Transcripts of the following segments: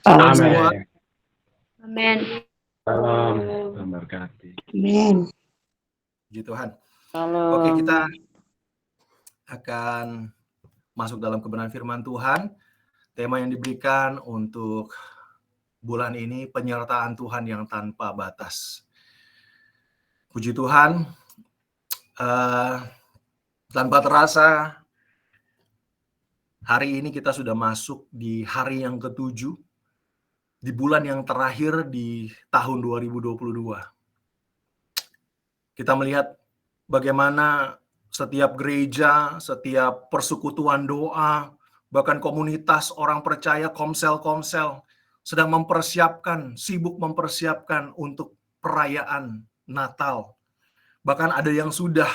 Shalom semua. Amin. Amin. Salam. Memberkati. Amin. Puji Tuhan. Shalom. Oke, kita akan masuk dalam kebenaran firman Tuhan. Tema yang diberikan untuk bulan ini, penyertaan Tuhan yang tanpa batas. Puji Tuhan, tanpa terasa, hari ini kita sudah masuk di hari yang ke-7, di bulan yang terakhir di tahun 2022. Kita melihat bagaimana setiap gereja, setiap persekutuan doa, bahkan komunitas orang percaya, komsel-komsel, sedang sibuk mempersiapkan untuk perayaan Natal. Bahkan ada yang sudah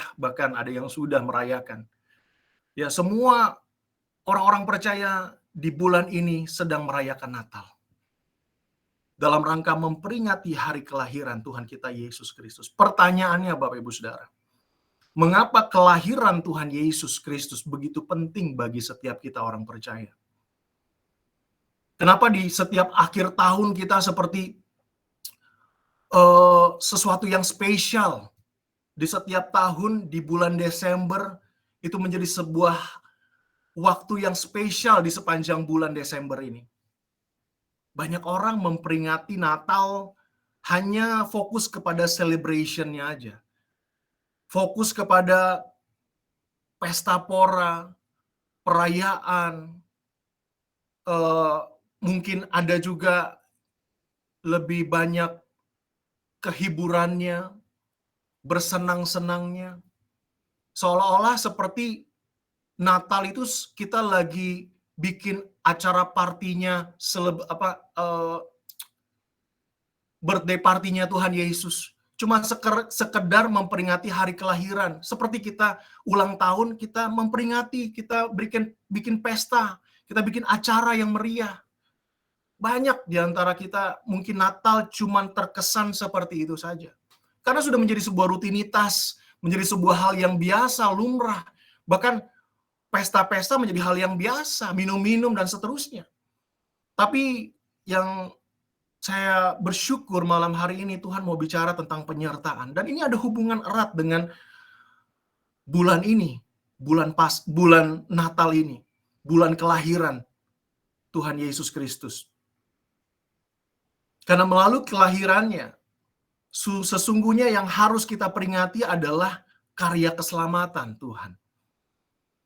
merayakan. Ya, semua orang-orang percaya di bulan ini sedang merayakan Natal. Dalam rangka memperingati hari kelahiran Tuhan kita Yesus Kristus. Pertanyaannya Bapak Ibu Saudara, mengapa kelahiran Tuhan Yesus Kristus begitu penting bagi setiap kita orang percaya? Kenapa di setiap akhir tahun kita seperti sesuatu yang spesial? Di setiap tahun di bulan Desember itu menjadi sebuah waktu yang spesial di sepanjang bulan Desember ini. Banyak orang memperingati Natal hanya fokus kepada celebration-nya aja. Fokus kepada pesta pora, perayaan, mungkin ada juga lebih banyak kehiburannya, bersenang-senangnya. Seolah-olah seperti Natal itu kita lagi bikin acara partinya, birthday partinya Tuhan Yesus. Cuma sekedar memperingati hari kelahiran. Seperti kita ulang tahun, kita memperingati, kita bikin pesta, kita bikin acara yang meriah. Banyak di antara kita mungkin Natal cuma terkesan seperti itu saja. Karena sudah menjadi sebuah rutinitas, menjadi sebuah hal yang biasa, lumrah. Bahkan pesta-pesta menjadi hal yang biasa, minum-minum dan seterusnya. Tapi yang saya bersyukur malam hari ini Tuhan mau bicara tentang penyertaan. Dan ini ada hubungan erat dengan bulan ini, bulan Natal ini, bulan kelahiran Tuhan Yesus Kristus. Karena melalui kelahirannya, sesungguhnya yang harus kita peringati adalah karya keselamatan Tuhan.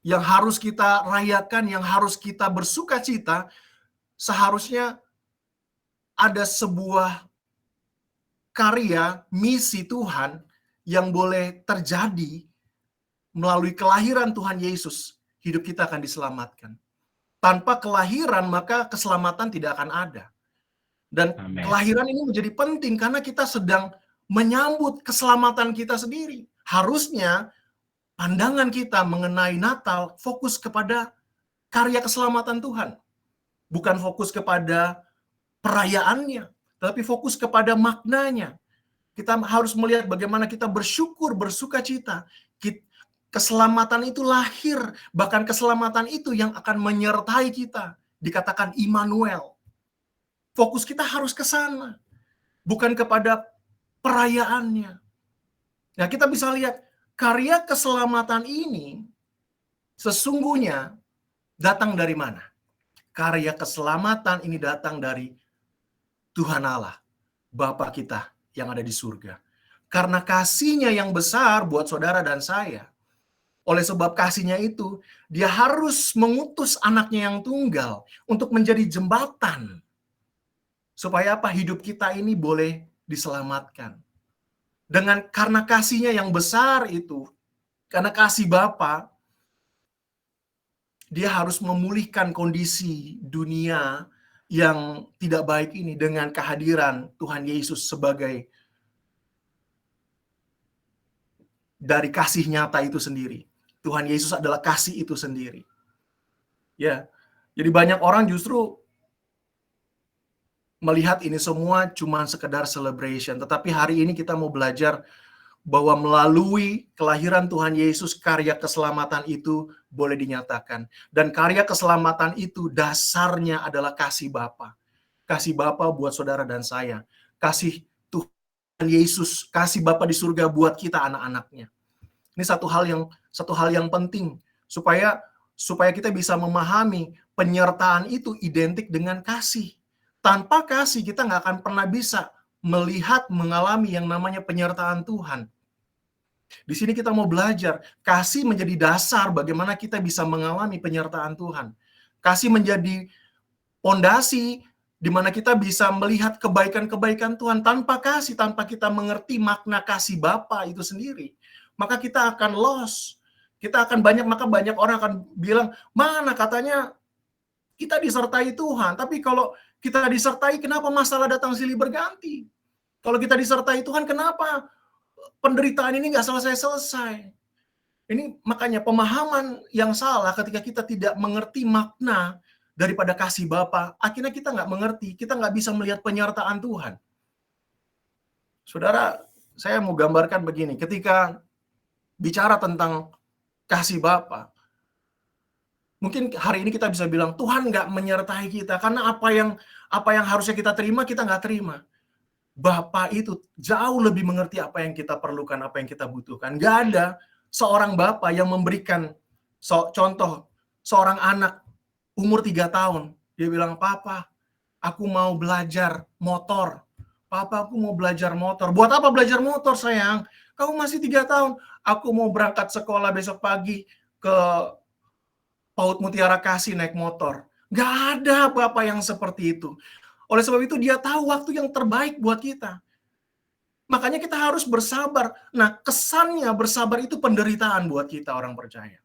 Yang harus kita rayakan, yang harus kita bersukacita, seharusnya ada sebuah karya, misi Tuhan yang boleh terjadi melalui kelahiran Tuhan Yesus. Hidup kita akan diselamatkan. Tanpa kelahiran, maka keselamatan tidak akan ada. Dan Amen. Kelahiran ini menjadi penting karena kita sedang menyambut keselamatan kita sendiri. Harusnya pandangan kita mengenai Natal fokus kepada karya keselamatan Tuhan. Bukan fokus kepada perayaannya, tapi fokus kepada maknanya. Kita harus melihat bagaimana kita bersyukur, bersukacita. Keselamatan itu lahir, bahkan keselamatan itu yang akan menyertai kita. Dikatakan Immanuel. Fokus kita harus ke sana, bukan kepada perayaannya. Nah, kita bisa lihat karya keselamatan ini sesungguhnya datang dari mana? Karya keselamatan ini datang dari Tuhan Allah, Bapa kita yang ada di surga. Karena kasih-Nya yang besar buat saudara dan saya, oleh sebab kasih-Nya itu, Dia harus mengutus anaknya yang tunggal untuk menjadi jembatan. Supaya apa? Hidup kita ini boleh diselamatkan. Karena kasih-Nya yang besar itu, karena kasih Bapa, Dia harus memulihkan kondisi dunia yang tidak baik ini dengan kehadiran Tuhan Yesus sebagai dari kasih nyata itu sendiri. Tuhan Yesus adalah kasih itu sendiri. Ya. Jadi banyak orang justru melihat ini semua cuma sekedar celebration. Tetapi hari ini kita mau belajar bahwa melalui kelahiran Tuhan Yesus, karya keselamatan itu boleh dinyatakan. Dan karya keselamatan itu dasarnya adalah kasih Bapa. kasih Bapa buat saudara dan saya, kasih Tuhan Yesus, kasih Bapa di surga buat kita anak-anaknya. Ini satu hal yang penting supaya kita bisa memahami penyertaan itu identik dengan kasih. Tanpa kasih kita nggak akan pernah bisa melihat, mengalami yang namanya penyertaan Tuhan. Di sini kita mau belajar, kasih menjadi dasar bagaimana kita bisa mengalami penyertaan Tuhan. Kasih menjadi pondasi di mana kita bisa melihat kebaikan-kebaikan Tuhan. Tanpa kasih, tanpa kita mengerti makna kasih Bapa itu sendiri, maka kita akan lost. Maka banyak orang akan bilang, mana katanya kita disertai Tuhan, tapi kalau kita disertai, kenapa masalah datang silih berganti? Kalau kita disertai Tuhan, kenapa penderitaan ini nggak selesai-selesai? Ini makanya pemahaman yang salah ketika kita tidak mengerti makna daripada kasih Bapa, akhirnya kita nggak mengerti, kita nggak bisa melihat penyertaan Tuhan. Saudara, saya mau gambarkan begini, ketika bicara tentang kasih Bapa, mungkin hari ini kita bisa bilang, Tuhan nggak menyertai kita, karena apa yang harusnya kita terima, kita nggak terima. Bapa itu jauh lebih mengerti apa yang kita perlukan, apa yang kita butuhkan. Nggak ada seorang Bapa yang memberikan contoh seorang anak umur 3 tahun. Dia bilang, Papa, aku mau belajar motor. Papa, aku mau belajar motor. Buat apa belajar motor, sayang? Kamu masih 3 tahun. Aku mau berangkat sekolah besok pagi ke PAUD Mutiara Kasih naik motor. Nggak ada Bapa yang seperti itu. Oleh sebab itu dia tahu waktu yang terbaik buat kita. Makanya kita harus bersabar. Nah, kesannya bersabar itu penderitaan buat kita orang percaya.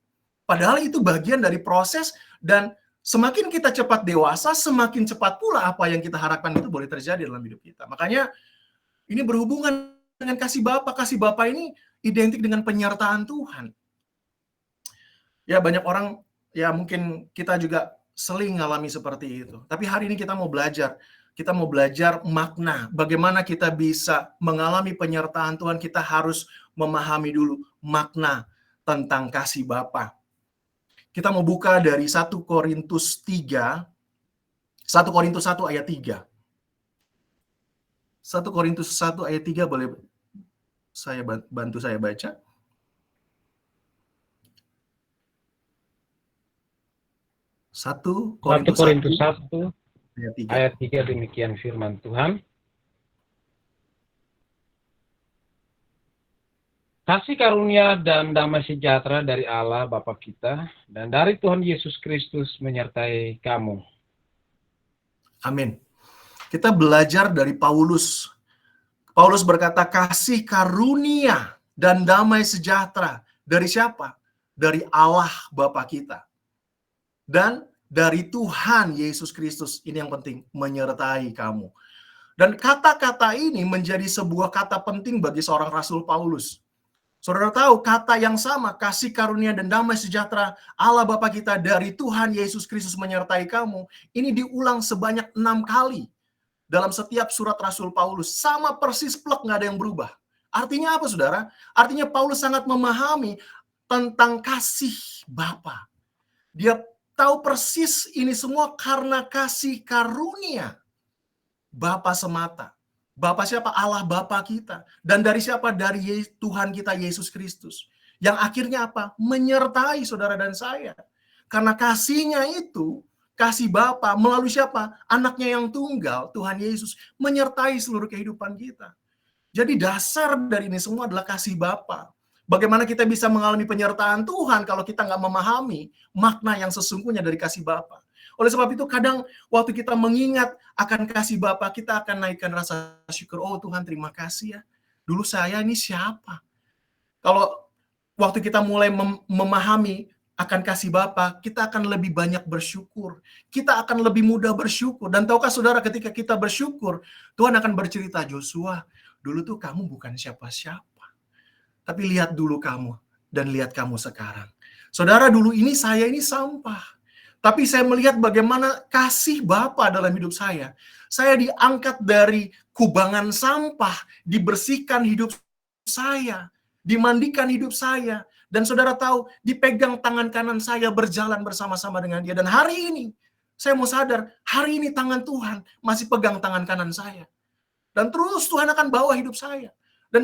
Padahal itu bagian dari proses, dan semakin kita cepat dewasa, semakin cepat pula apa yang kita harapkan itu boleh terjadi dalam hidup kita. Makanya ini berhubungan dengan kasih Bapa. Kasih Bapa ini identik dengan penyertaan Tuhan. Ya, banyak orang, ya mungkin kita juga seling ngalami seperti itu. Tapi hari ini kita mau belajar makna. Bagaimana kita bisa mengalami penyertaan Tuhan, kita harus memahami dulu makna tentang kasih Bapa. Kita mau buka dari 1 Korintus 1 ayat 3. 1 Korintus 1 ayat 3, boleh bantu saya baca? 1 Korintus 1 ayat 3 demikian firman Tuhan. Kasih karunia dan damai sejahtera dari Allah Bapa kita dan dari Tuhan Yesus Kristus menyertai kamu. Amin. Kita belajar dari Paulus. Paulus berkata, kasih karunia dan damai sejahtera dari siapa? Dari Allah Bapa kita. Dan dari Tuhan Yesus Kristus, ini yang penting, menyertai kamu. Dan kata-kata ini menjadi sebuah kata penting bagi seorang Rasul Paulus. Saudara tahu, kata yang sama, kasih karunia dan damai sejahtera Allah Bapa kita dari Tuhan Yesus Kristus menyertai kamu, ini diulang sebanyak 6 kali dalam setiap surat Rasul Paulus. Sama persis plek, nggak ada yang berubah. Artinya apa, saudara? Artinya Paulus sangat memahami tentang kasih Bapa. Dia tahu persis ini semua karena kasih karunia Bapa semata. Bapa siapa? Allah Bapa kita. Dan dari siapa? Dari Tuhan kita Yesus Kristus. Yang akhirnya apa? Menyertai saudara dan saya. Karena kasihnya itu, kasih Bapa melalui siapa? Anaknya yang tunggal, Tuhan Yesus, menyertai seluruh kehidupan kita. Jadi dasar dari ini semua adalah kasih Bapa. Bagaimana kita bisa mengalami penyertaan Tuhan kalau kita nggak memahami makna yang sesungguhnya dari kasih Bapa. Oleh sebab itu kadang waktu kita mengingat akan kasih Bapa, kita akan naikkan rasa syukur. Oh Tuhan, terima kasih ya. Dulu saya ini siapa? Kalau waktu kita mulai memahami akan kasih Bapa, kita akan lebih banyak bersyukur. Kita akan lebih mudah bersyukur. Dan tahukah saudara, ketika kita bersyukur, Tuhan akan bercerita, Joshua, dulu tuh kamu bukan siapa-siapa. Tapi lihat dulu kamu, dan lihat kamu sekarang. Saudara, dulu saya ini sampah. Tapi saya melihat bagaimana kasih Bapa dalam hidup saya. Saya diangkat dari kubangan sampah, dibersihkan hidup saya, dimandikan hidup saya. Dan saudara tahu, dipegang tangan kanan saya berjalan bersama-sama dengan Dia. Dan hari ini, Saya mau sadar, hari ini tangan Tuhan masih pegang tangan kanan saya. Dan terus Tuhan akan bawa hidup saya. Dan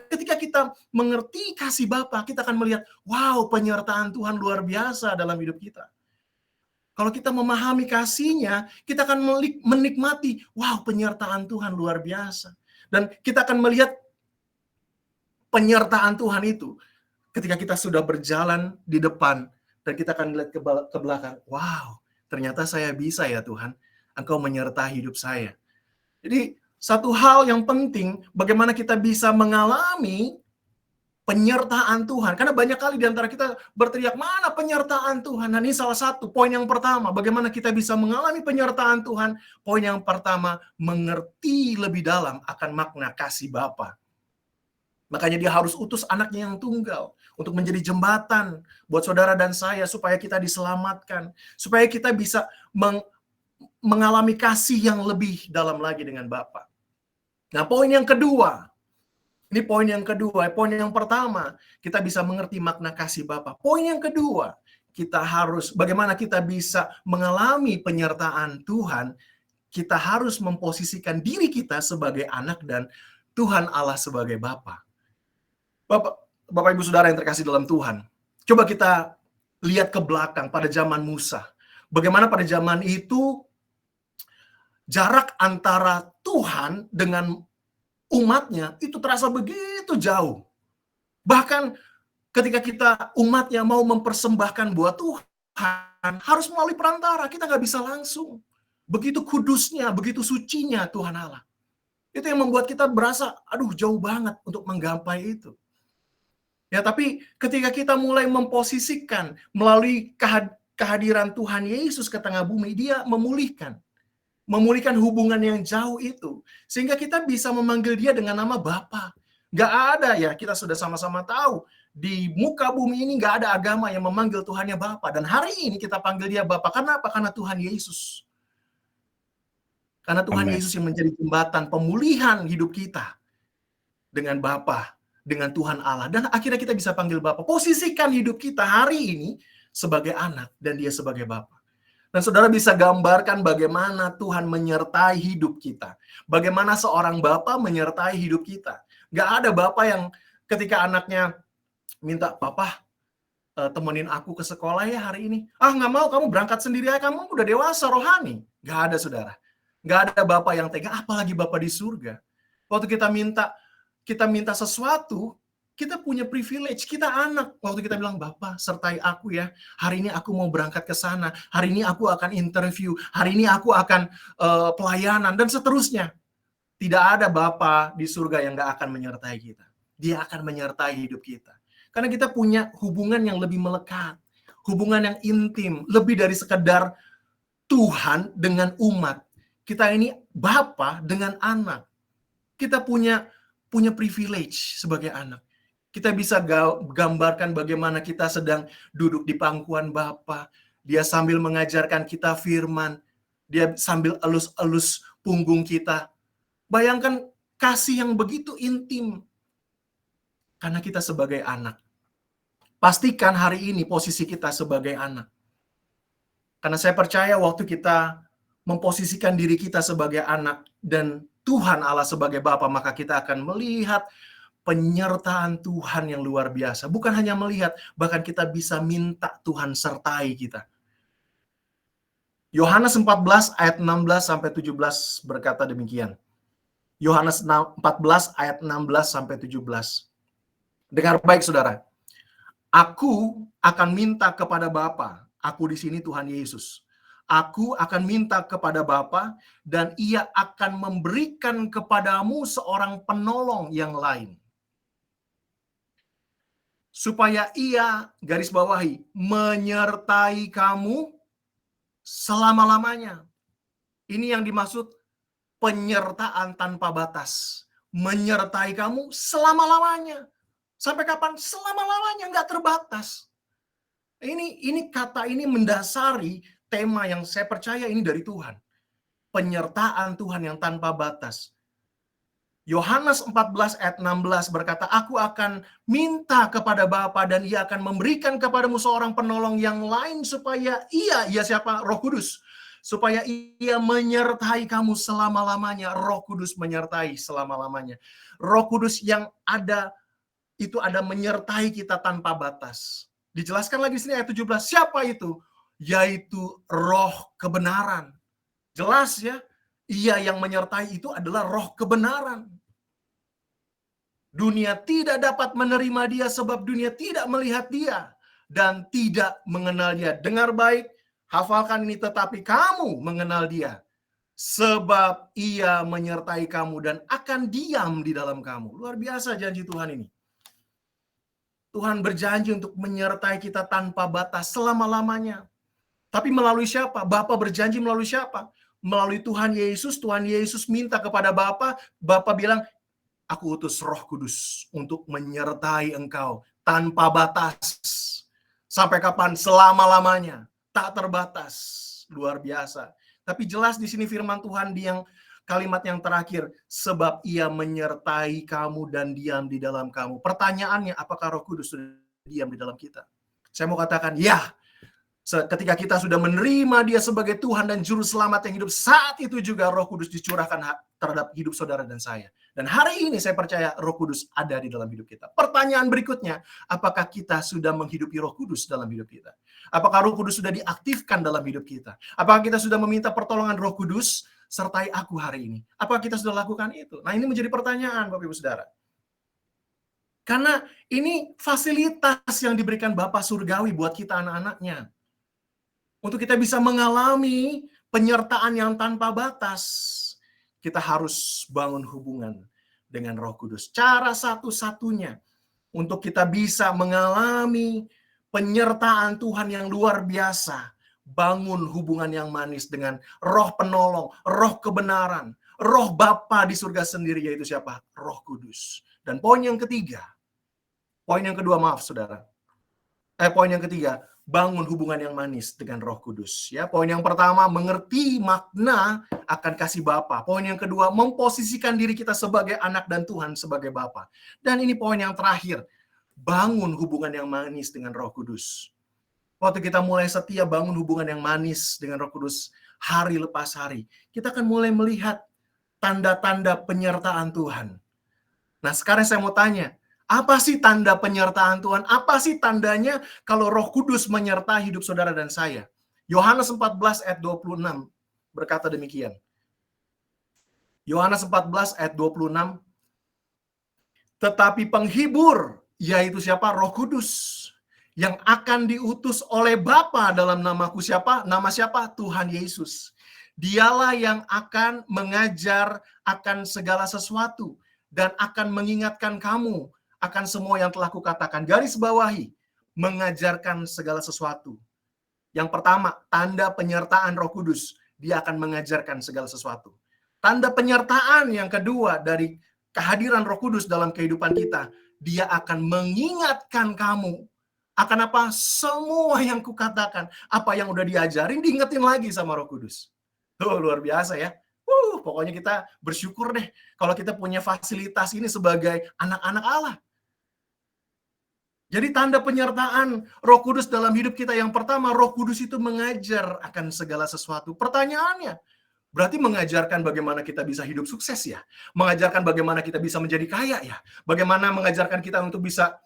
ketika kita mengerti kasih Bapa, kita akan melihat, wow, penyertaan Tuhan luar biasa dalam hidup kita. Kalau kita memahami kasih-Nya, kita akan menikmati, wow, penyertaan Tuhan luar biasa. Dan kita akan melihat penyertaan Tuhan itu ketika kita sudah berjalan di depan, dan kita akan melihat ke belakang, wow, ternyata saya bisa ya Tuhan, Engkau menyertai hidup saya. Jadi, satu hal yang penting, bagaimana kita bisa mengalami penyertaan Tuhan. Karena banyak kali di antara kita berteriak, mana penyertaan Tuhan? Nah, ini salah satu, poin yang pertama, bagaimana kita bisa mengalami penyertaan Tuhan. Poin yang pertama, mengerti lebih dalam akan makna kasih Bapa. Makanya dia harus utus anaknya yang tunggal untuk menjadi jembatan buat saudara dan saya supaya kita diselamatkan. Supaya kita bisa mengalami kasih yang lebih dalam lagi dengan Bapa. Nah, poin yang kedua. Ini poin yang kedua. Poin yang pertama, kita bisa mengerti makna kasih Bapa. Poin yang kedua, bagaimana kita bisa mengalami penyertaan Tuhan, kita harus memposisikan diri kita sebagai anak dan Tuhan Allah sebagai Bapa. Bapak Ibu Saudara yang terkasih dalam Tuhan, coba kita lihat ke belakang pada zaman Musa. Bagaimana pada zaman itu jarak antara Tuhan dengan umatnya itu terasa begitu jauh. Bahkan ketika kita umatnya mau mempersembahkan buat Tuhan, harus melalui perantara, kita nggak bisa langsung. Begitu kudusnya, begitu sucinya Tuhan Allah. Itu yang membuat kita berasa, aduh jauh banget untuk menggapai itu. Ya, tapi ketika kita mulai memposisikan melalui kehadiran Tuhan Yesus ke tengah bumi, dia memulihkan hubungan yang jauh itu. Sehingga kita bisa memanggil dia dengan nama Bapa. Gak ada ya, kita sudah sama-sama tahu. Di muka bumi ini gak ada agama yang memanggil Tuhannya Bapa. Dan hari ini kita panggil dia Bapa. Kenapa? Karena Tuhan Yesus. Karena Tuhan Amen. Yesus yang menjadi jembatan pemulihan hidup kita. Dengan Bapa, dengan Tuhan Allah. Dan akhirnya kita bisa panggil Bapa. Posisikan hidup kita hari ini sebagai anak dan dia sebagai Bapa. Dan saudara bisa gambarkan bagaimana Tuhan menyertai hidup kita. Bagaimana seorang bapa menyertai hidup kita. Gak ada bapa yang ketika anaknya minta, Papa temenin aku ke sekolah ya hari ini. Ah gak mau, kamu berangkat sendiri aja, kamu udah dewasa rohani. Gak ada saudara. Gak ada bapa yang tega, apalagi bapa di surga. Waktu kita minta sesuatu, kita punya privilege, kita anak. Waktu kita bilang, Bapak sertai aku ya, hari ini aku mau berangkat ke sana, hari ini aku akan interview, hari ini aku akan pelayanan, dan seterusnya. Tidak ada Bapa di surga yang gak akan menyertai kita. Dia akan menyertai hidup kita. Karena kita punya hubungan yang lebih melekat, hubungan yang intim, lebih dari sekedar Tuhan dengan umat. Kita ini Bapa dengan anak. Kita punya privilege sebagai anak. Kita bisa gambarkan bagaimana kita sedang duduk di pangkuan Bapa. Dia sambil mengajarkan kita firman. Dia sambil elus-elus punggung kita. Bayangkan kasih yang begitu intim. Karena kita sebagai anak. Pastikan hari ini posisi kita sebagai anak. Karena saya percaya waktu kita memposisikan diri kita sebagai anak dan Tuhan Allah sebagai Bapa, maka kita akan melihat penyertaan Tuhan yang luar biasa. Bukan hanya melihat, bahkan kita bisa minta Tuhan sertai kita. Yohanes 14 ayat 16 sampai 17 berkata demikian. Yohanes 14 ayat 16 sampai 17. Dengar baik saudara. Aku akan minta kepada Bapa. Aku di sini Tuhan Yesus. Aku akan minta kepada Bapa dan Ia akan memberikan kepadamu seorang penolong yang lain. Supaya Ia, garis bawahi, menyertai kamu selama-lamanya. Ini yang dimaksud penyertaan tanpa batas. Menyertai kamu selama-lamanya. Sampai kapan? Selama-lamanya, nggak terbatas. Ini kata ini mendasari tema yang saya percaya ini dari Tuhan. Penyertaan Tuhan yang tanpa batas. Yohanes 14 ayat 16 berkata, aku akan minta kepada Bapa dan ia akan memberikan kepadamu seorang penolong yang lain supaya ia siapa? Roh Kudus. Supaya ia menyertai kamu selama-lamanya. Roh Kudus menyertai selama-lamanya. Roh Kudus yang ada, itu ada menyertai kita tanpa batas. Dijelaskan lagi di sini ayat 17, siapa itu? Yaitu roh kebenaran. Jelas ya, ia yang menyertai itu adalah roh kebenaran. Dunia tidak dapat menerima dia sebab dunia tidak melihat dia dan tidak mengenal dia. Dengar baik, hafalkan ini, tetapi kamu mengenal dia sebab ia menyertai kamu dan akan diam di dalam kamu. Luar biasa janji Tuhan ini. Tuhan berjanji untuk menyertai kita tanpa batas selama-lamanya. Tapi melalui siapa? Bapa berjanji melalui siapa? Melalui Tuhan Yesus. Tuhan Yesus minta kepada Bapa. Bapa bilang, aku utus Roh Kudus untuk menyertai engkau tanpa batas. Sampai kapan? Selama-lamanya. Tak terbatas. Luar biasa. Tapi jelas di sini firman Tuhan di yang kalimat yang terakhir, sebab ia menyertai kamu dan diam di dalam kamu. Pertanyaannya, apakah Roh Kudus sudah diam di dalam kita? Saya mau katakan, ya. Ketika kita sudah menerima dia sebagai Tuhan dan Juru Selamat yang hidup, saat itu juga Roh Kudus dicurahkan terhadap hidup saudara dan saya. Dan hari ini saya percaya Roh Kudus ada di dalam hidup kita. Pertanyaan berikutnya, apakah kita sudah menghidupi Roh Kudus dalam hidup kita? Apakah Roh Kudus sudah diaktifkan dalam hidup kita? Apakah kita sudah meminta pertolongan Roh Kudus sertai aku hari ini? Apakah kita sudah lakukan itu? Nah, ini menjadi pertanyaan Bapak Ibu Saudara. Karena ini fasilitas yang diberikan Bapa Surgawi buat kita anak-anaknya. Untuk kita bisa mengalami penyertaan yang tanpa batas, kita harus bangun hubungan dengan Roh Kudus. Cara satu-satunya untuk kita bisa mengalami penyertaan Tuhan yang luar biasa, bangun hubungan yang manis dengan Roh Penolong, Roh Kebenaran, Roh Bapa di surga sendiri, yaitu siapa? Roh Kudus. Dan poin yang ketiga, poin yang kedua, maaf saudara. Poin yang ketiga, bangun hubungan yang manis dengan Roh Kudus. Ya, poin yang pertama, mengerti makna akan kasih Bapa. Poin yang kedua, memposisikan diri kita sebagai anak dan Tuhan sebagai Bapa. Dan ini poin yang terakhir, bangun hubungan yang manis dengan Roh Kudus. Waktu kita mulai setia bangun hubungan yang manis dengan Roh Kudus hari lepas hari, kita akan mulai melihat tanda-tanda penyertaan Tuhan. Nah, sekarang saya mau tanya, apa sih tanda penyertaan Tuhan? Apa sih tandanya kalau Roh Kudus menyertai hidup saudara dan saya? Yohanes 14 ayat 26 berkata demikian. Yohanes 14 ayat 26. Tetapi penghibur, yaitu siapa? Roh Kudus, yang akan diutus oleh Bapa dalam namaku siapa? Nama siapa? Tuhan Yesus. Dialah yang akan mengajar akan segala sesuatu dan akan mengingatkan kamu akan semua yang telah kukatakan. Garis bawahi, mengajarkan segala sesuatu. Yang pertama, tanda penyertaan Roh Kudus. Dia akan mengajarkan segala sesuatu. Tanda penyertaan yang kedua dari kehadiran Roh Kudus dalam kehidupan kita, dia akan mengingatkan kamu akan apa? Semua yang kukatakan. Apa yang udah diajarin, diingetin lagi sama Roh Kudus. Tuh, luar biasa ya. Pokoknya kita bersyukur deh kalau kita punya fasilitas ini sebagai anak-anak Allah. Jadi tanda penyertaan Roh Kudus dalam hidup kita, yang pertama, Roh Kudus itu mengajar akan segala sesuatu. Pertanyaannya, berarti mengajarkan bagaimana kita bisa hidup sukses ya? Mengajarkan bagaimana kita bisa menjadi kaya ya? Bagaimana mengajarkan kita untuk bisa,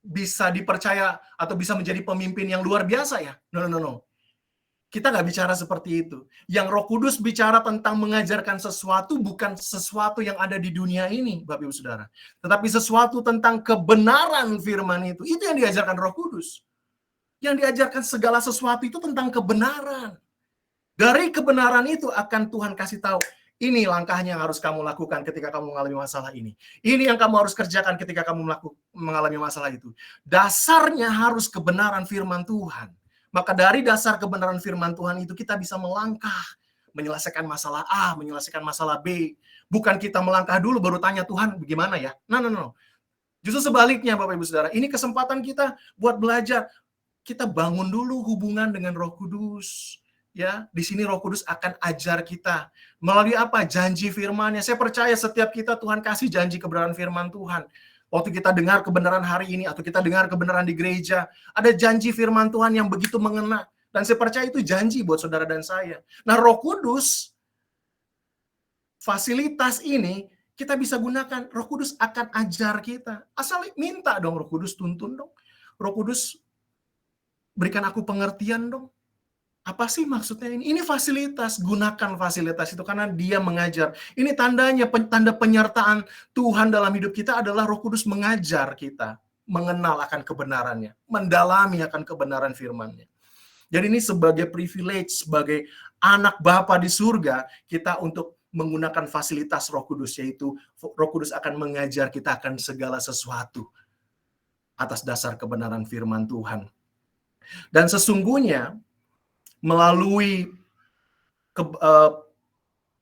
bisa dipercaya atau bisa menjadi pemimpin yang luar biasa ya? No. Kita nggak bicara seperti itu. Yang Roh Kudus bicara tentang mengajarkan sesuatu, bukan sesuatu yang ada di dunia ini, Bapak Ibu Saudara. Tetapi sesuatu tentang kebenaran firman itu. Itu yang diajarkan Roh Kudus. Yang diajarkan segala sesuatu itu tentang kebenaran. Dari kebenaran itu akan Tuhan kasih tahu, ini langkahnya yang harus kamu lakukan ketika kamu mengalami masalah ini. Ini yang kamu harus kerjakan ketika kamu mengalami masalah itu. Dasarnya harus kebenaran firman Tuhan. Maka dari dasar kebenaran firman Tuhan itu kita bisa melangkah, menyelesaikan masalah A, menyelesaikan masalah B. Bukan kita melangkah dulu baru tanya Tuhan bagaimana ya. No. Justru sebaliknya Bapak Ibu Saudara, ini kesempatan kita buat belajar. Kita bangun dulu hubungan dengan Roh Kudus. Ya, di sini Roh Kudus akan ajar kita melalui apa? Janji firman-Nya. Saya percaya setiap kita Tuhan kasih janji kebenaran firman Tuhan. Waktu kita dengar kebenaran hari ini atau kita dengar kebenaran di gereja, ada janji firman Tuhan yang begitu mengena, dan saya percaya itu janji buat saudara dan saya. Nah, Roh Kudus, fasilitas ini kita bisa gunakan. Roh Kudus akan ajar kita. Asal minta dong, Roh Kudus tuntun dong. Roh Kudus berikan aku pengertian dong. Apa sih maksudnya ini? Ini fasilitas, gunakan fasilitas itu karena dia mengajar. Ini tandanya, tanda penyertaan Tuhan dalam hidup kita adalah Roh Kudus mengajar kita, mengenal akan kebenarannya, mendalami akan kebenaran firman-Nya. Jadi ini sebagai privilege, sebagai anak Bapa di surga, kita untuk menggunakan fasilitas Roh Kudus, yaitu Roh Kudus akan mengajar kita akan segala sesuatu atas dasar kebenaran firman Tuhan. Dan sesungguhnya melalui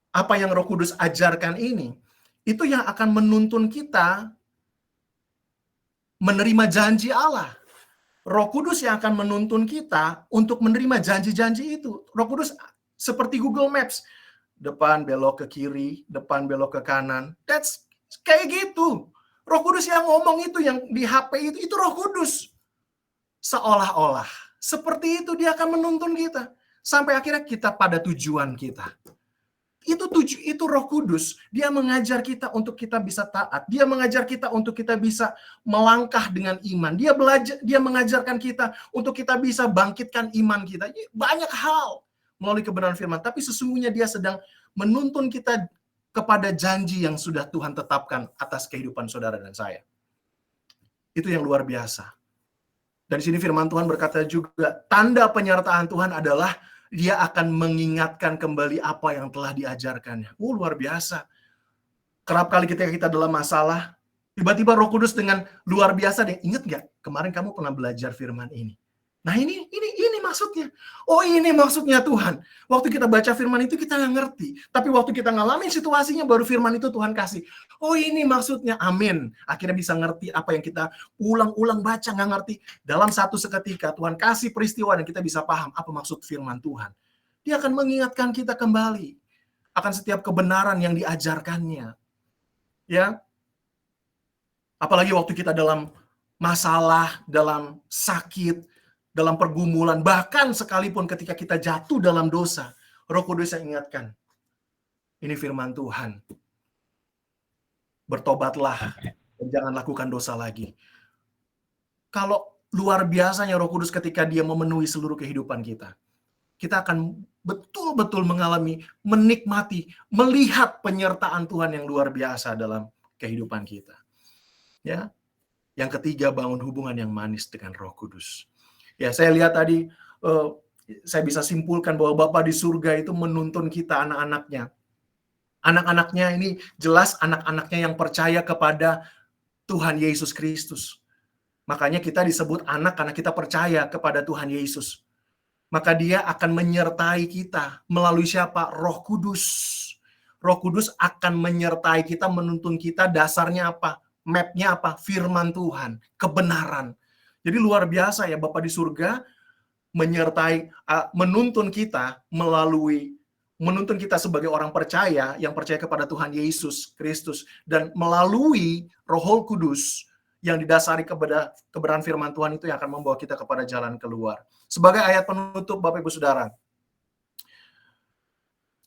apa yang Roh Kudus ajarkan ini, itu yang akan menuntun kita menerima janji Allah. Roh Kudus yang akan menuntun kita untuk menerima janji-janji itu. Roh Kudus seperti Google Maps, depan belok ke kiri, depan belok ke kanan. That's kayak gitu. Roh Kudus yang ngomong itu, yang di HP itu Roh Kudus. Seolah-olah seperti itu dia akan menuntun kita sampai akhirnya kita pada tujuan kita. Itu Roh Kudus, dia mengajar kita untuk kita bisa taat. Dia mengajar kita untuk kita bisa melangkah dengan iman. Dia mengajarkan kita untuk kita bisa bangkitkan iman kita. Banyak hal melalui kebenaran firman, tapi sesungguhnya dia sedang menuntun kita kepada janji yang sudah Tuhan tetapkan atas kehidupan saudara dan saya. Itu yang luar biasa. Dan di sini firman Tuhan berkata juga, tanda penyertaan Tuhan adalah dia akan mengingatkan kembali apa yang telah diajarkannya. Luar biasa. Kerap kali ketika kita dalam masalah, tiba-tiba Roh Kudus dengan luar biasa, deh, ingat gak? Kemarin kamu pernah belajar firman ini. Nah ini maksudnya. Oh ini maksudnya Tuhan. Waktu kita baca firman itu kita nggak ngerti. Tapi waktu kita ngalamin situasinya baru firman itu Tuhan kasih. Oh ini maksudnya, amin. Akhirnya bisa ngerti apa yang kita ulang-ulang baca nggak ngerti. Dalam satu seketika Tuhan kasih peristiwa dan kita bisa paham apa maksud firman Tuhan. Dia akan mengingatkan kita kembali akan setiap kebenaran yang diajarkannya. Ya. Apalagi waktu kita dalam masalah, dalam sakit, dalam pergumulan, bahkan sekalipun ketika kita jatuh dalam dosa, Roh Kudus yang ingatkan, ini firman Tuhan. Bertobatlah dan jangan lakukan dosa lagi. Kalau luar biasanya Roh Kudus ketika dia memenuhi seluruh kehidupan kita, kita akan betul-betul mengalami, menikmati, melihat penyertaan Tuhan yang luar biasa dalam kehidupan kita. Ya. Yang ketiga, bangun hubungan yang manis dengan Roh Kudus. Ya, saya lihat tadi, saya bisa simpulkan bahwa Bapa di surga itu menuntun kita, anak-anaknya. Anak-anaknya ini jelas anak-anaknya yang percaya kepada Tuhan Yesus Kristus. Makanya kita disebut anak karena kita percaya kepada Tuhan Yesus. Maka dia akan menyertai kita melalui siapa? Roh Kudus. Roh Kudus akan menyertai kita, menuntun kita, dasarnya apa? Mapnya apa? Firman Tuhan, kebenaran. Jadi luar biasa ya, Bapa di surga menyertai, menuntun kita menuntun kita sebagai orang percaya yang percaya kepada Tuhan Yesus Kristus, dan melalui Roh Kudus yang didasari kepada kebenaran firman Tuhan itu yang akan membawa kita kepada jalan keluar. Sebagai ayat penutup, Bapak Ibu Saudara,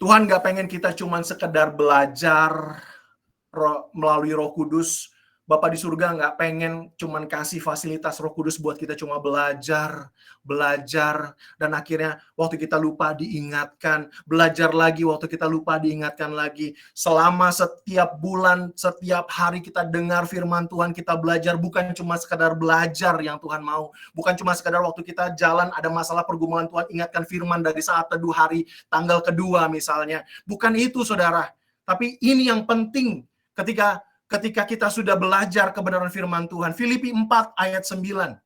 Tuhan gak pengen kita cuma sekedar belajar melalui Roh Kudus. Bapak di surga nggak pengen cuman kasih fasilitas Roh Kudus buat kita cuma belajar, dan akhirnya waktu kita lupa diingatkan, belajar lagi waktu kita lupa diingatkan lagi. Selama setiap bulan, setiap hari kita dengar firman Tuhan, kita belajar, bukan cuma sekadar belajar yang Tuhan mau, bukan cuma sekadar waktu kita jalan ada masalah pergumulan Tuhan ingatkan firman dari saat teduh hari tanggal kedua misalnya. Bukan itu saudara, tapi ini yang penting ketika kita sudah belajar kebenaran firman Tuhan. Filipi 4 ayat 9.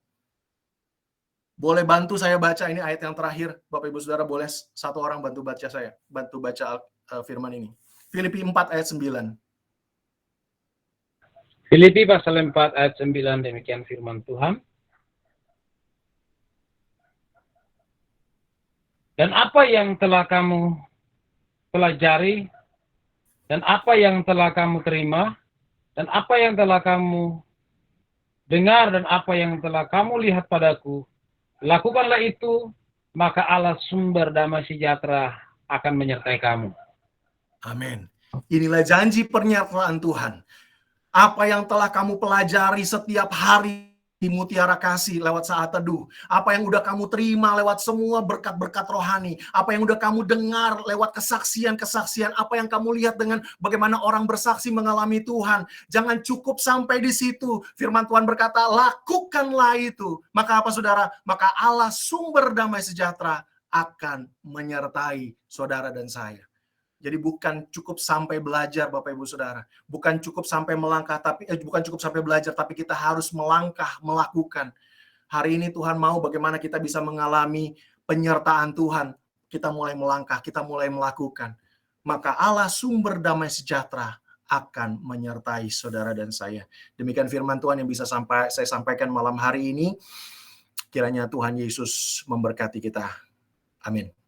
Boleh bantu saya baca ini ayat yang terakhir. Bapak Ibu Saudara boleh satu orang bantu baca saya. Bantu baca firman ini. Filipi 4 ayat 9. Filipi pasal 4 ayat 9, demikian firman Tuhan. Dan apa yang telah kamu pelajari, dan apa yang telah kamu terima, dan apa yang telah kamu dengar, dan apa yang telah kamu lihat padaku, lakukanlah itu, maka Allah sumber damai sejahtera akan menyertai kamu. Amin. Inilah janji pernyataan Tuhan. Apa yang telah kamu pelajari setiap hari di Mutiara Kasih lewat saat teduh, apa yang udah kamu terima lewat semua berkat-berkat rohani, apa yang udah kamu dengar lewat kesaksian-kesaksian, apa yang kamu lihat dengan bagaimana orang bersaksi mengalami Tuhan, jangan cukup sampai di situ. Firman Tuhan berkata, lakukanlah itu. Maka apa saudara? Maka Allah sumber damai sejahtera akan menyertai saudara dan saya. Jadi bukan cukup sampai belajar Bapak Ibu Saudara, bukan cukup sampai melangkah bukan cukup sampai belajar, tapi kita harus melangkah, melakukan. Hari ini Tuhan mau bagaimana kita bisa mengalami penyertaan Tuhan. Kita mulai melangkah, kita mulai melakukan. Maka Allah sumber damai sejahtera akan menyertai saudara dan saya. Demikian firman Tuhan yang bisa saya sampaikan malam hari ini. Kiranya Tuhan Yesus memberkati kita. Amin.